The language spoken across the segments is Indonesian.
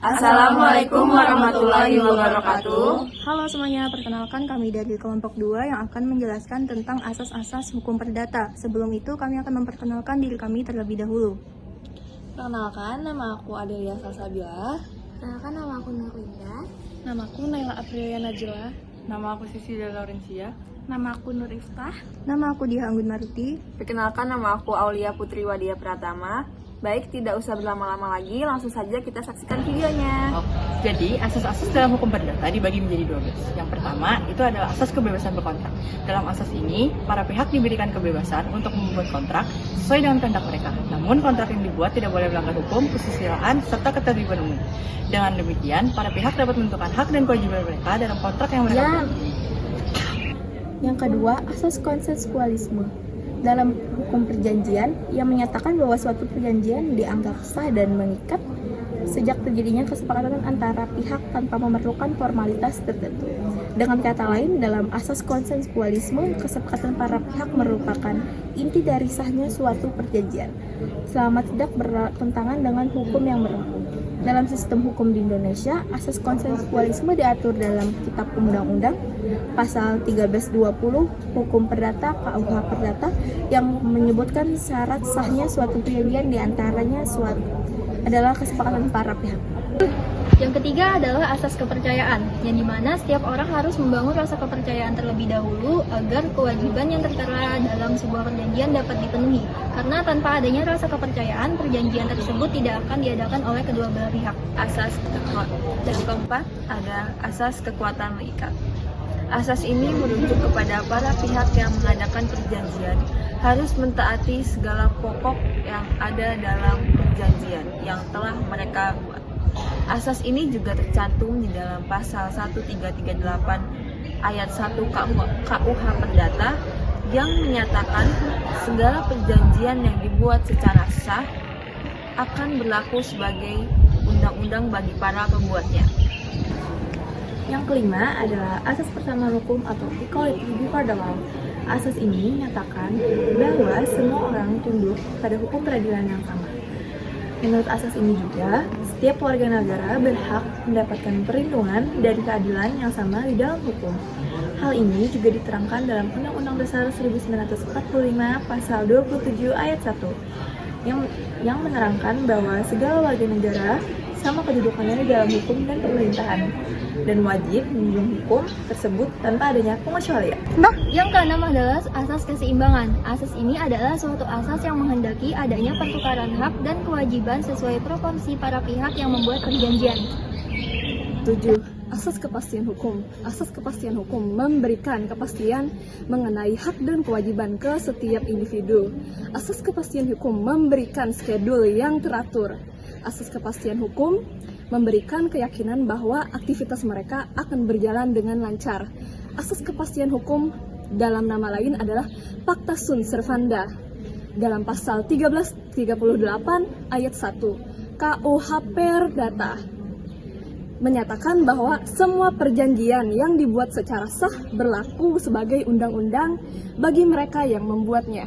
Assalamualaikum warahmatullahi wabarakatuh. Halo semuanya, perkenalkan kami dari kelompok 2 yang akan menjelaskan tentang asas-asas hukum perdata. Sebelum itu kami akan memperkenalkan diri kami terlebih dahulu. Perkenalkan, nama aku Adelia Salsabila. Perkenalkan, nama aku Nurlinda. Nama aku Naila Aprilia Najila. Nama aku Sisi Laurencia. Nama aku Nur Iftah. Nama aku Diah Anggun Maruti. Perkenalkan, nama aku Aulia Putri Wadia Pratama. Baik, tidak usah berlama-lama lagi, langsung saja kita saksikan videonya. Jadi, asas-asas dalam hukum perdata dibagi menjadi 12. Yang pertama, itu adalah asas kebebasan berkontrak. Dalam asas ini, para pihak diberikan kebebasan untuk membuat kontrak sesuai dengan kehendak mereka. Namun, kontrak yang dibuat tidak boleh melanggar hukum, kesusilaan, serta ketertiban umum. Dengan demikian, para pihak dapat menentukan hak dan kewajiban mereka dalam kontrak yang mereka buat. Yang kedua, asas konsensualisme. Dalam hukum perjanjian yang menyatakan bahwa suatu perjanjian dianggap sah dan mengikat sejak terjadinya kesepakatan antara pihak tanpa memerlukan formalitas tertentu. Dengan kata lain, dalam asas konsensualisme, kesepakatan para pihak merupakan inti dari sahnya suatu perjanjian, selama tidak bertentangan dengan hukum yang berlaku. Dalam sistem hukum di Indonesia, asas konsensualisme diatur dalam Kitab Undang-Undang Pasal 1320 Hukum Perdata KUH Perdata yang menyebutkan syarat sahnya suatu perjanjian diantaranya suatu adalah kesepakatan para pihak. Yang ketiga adalah asas kepercayaan, yang dimana setiap orang harus membangun rasa kepercayaan terlebih dahulu agar kewajiban yang tertera dalam sebuah perjanjian dapat dipenuhi. Karena tanpa adanya rasa kepercayaan, perjanjian tersebut tidak akan diadakan oleh kedua belah pihak. Yang keempat ada asas kekuatan mengikat. Asas ini merujuk kepada para pihak yang mengadakan perjanjian harus mentaati segala pokok yang ada dalam perjanjian yang telah mereka buat. Asas ini juga tercantum di dalam pasal 1338 ayat 1 KUH Perdata yang menyatakan segala perjanjian yang dibuat secara sah akan berlaku sebagai undang-undang bagi para pembuatnya. Yang kelima adalah asas persamaan hukum atau equality before the law. Asas ini menyatakan bahwa semua orang tunduk pada hukum peradilan yang sama. Menurut asas ini juga, setiap warga negara berhak mendapatkan perlindungan dari keadilan yang sama di dalam hukum. Hal ini juga diterangkan dalam Undang-Undang Dasar 1945 Pasal 27 Ayat 1 yang menerangkan bahwa segala warga negara sama kedudukannya di dalam hukum dan pemerintahan dan wajib menjunjung hukum tersebut tanpa adanya pengecualian. Yang keenam adalah asas keseimbangan. Asas ini adalah suatu asas yang menghendaki adanya pertukaran hak dan kewajiban sesuai proporsi para pihak yang membuat perjanjian. 7. Asas kepastian hukum. Asas kepastian hukum memberikan kepastian mengenai hak dan kewajiban ke setiap individu. Asas kepastian hukum memberikan skedul yang teratur. Asas kepastian hukum memberikan keyakinan bahwa aktivitas mereka akan berjalan dengan lancar. Asas kepastian hukum dalam nama lain adalah Pacta Sunt Servanda dalam pasal 1338 ayat 1 KUH Perdata menyatakan bahwa semua perjanjian yang dibuat secara sah berlaku sebagai undang-undang bagi mereka yang membuatnya.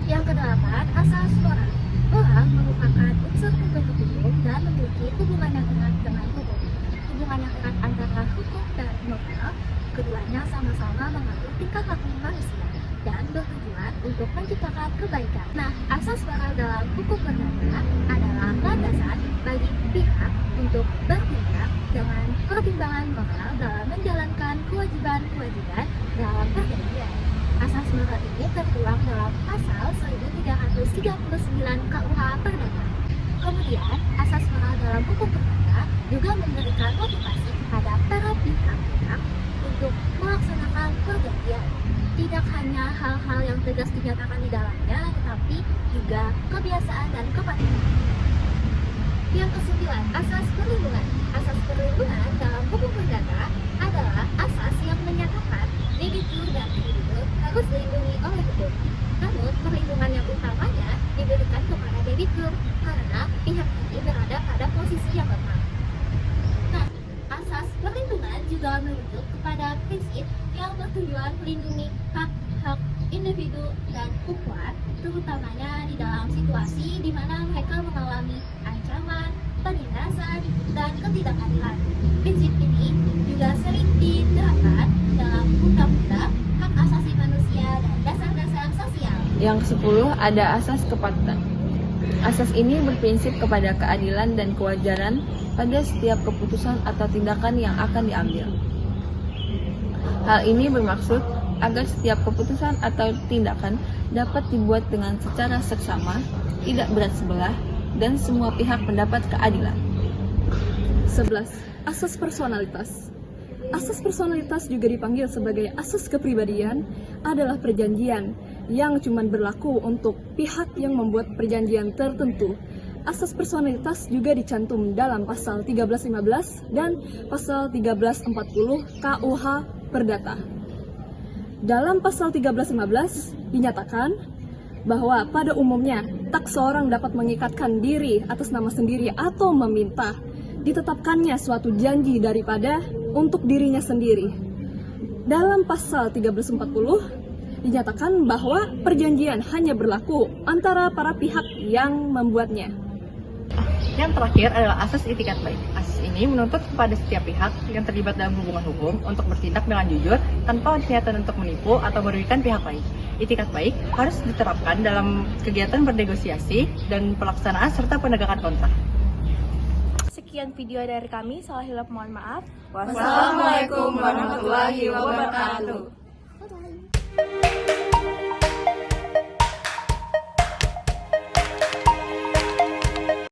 Yang kedelapan, asas moral. Moral merupakan unsur pembentuk hukum dan memiliki hubungan yang erat dengan hukum. Hubungan yang erat antara hukum dan moral, keduanya sama-sama mengatur tingkah laku manusia dan bertujuan untuk menciptakan kebaikan. Nah, asas moral dalam hukum perdata adalah landasan bagi pihak untuk bertindak dengan pertimbangan moral dalam menjalankan kewajiban-kewajiban dalam perjanjian. Asas moral ini tertuang dalam pasal 1339 KUH Perdata. Kemudian, asas moral dalam hukum perdata juga memberikan motivasi kepada para pihak untuk melaksanakan perjanjian. Tidak hanya hal-hal yang tegas dinyatakan di dalamnya, tetapi juga kebiasaan dan kepatuhan. Yang kesembilan, asas perlindungan. Asas perlindungan dalam hukum perdata adalah asas yang menyatakan debitur dan kreditur harus dilindungi oleh hukum. Namun, perlindungan yang utamanya diberikan kepada debitur karena pihak ini berada pada posisi yang lemah. Nah, asas perlindungan juga merujuk kepada prinsip yang bertujuan melindungi hak-hak individu dan kumpulan, terutamanya di dalam situasi di mana mereka mengalami ancaman, penindasan, dan ketidakadilan. Prinsip ini juga sering diterapkan dalam undang-undang, hak asasi manusia, dan dasar-dasar sosial. Yang ke-10 ada asas kepatutan. Asas ini berprinsip kepada keadilan dan kewajaran pada setiap keputusan atau tindakan yang akan diambil. Hal ini bermaksud agar setiap keputusan atau tindakan dapat dibuat dengan secara seksama, tidak berat sebelah, dan semua pihak mendapat keadilan. 11. Asas personalitas. Asas personalitas juga dipanggil sebagai asas kepribadian adalah perjanjian yang cuma berlaku untuk pihak yang membuat perjanjian tertentu. Asas personalitas juga dicantum dalam pasal 1315 dan pasal 1340 KUH Perdata. Dalam pasal 1315 dinyatakan bahwa pada umumnya tak seorang dapat mengikatkan diri atas nama sendiri atau meminta ditetapkannya suatu janji daripada untuk dirinya sendiri. Dalam pasal 1340 dinyatakan bahwa perjanjian hanya berlaku antara para pihak yang membuatnya. Yang terakhir adalah asas itikat baik. Asas ini menuntut kepada setiap pihak yang terlibat dalam hubungan hukum untuk bertindak dengan jujur tanpa niatan untuk menipu atau merugikan pihak lain. Itikat baik harus diterapkan dalam kegiatan bernegosiasi dan pelaksanaan serta penegakan kontrak. Sekian video dari kami, salah hilap mohon maaf. Wassalamualaikum warahmatullahi wabarakatuh. Bye-bye.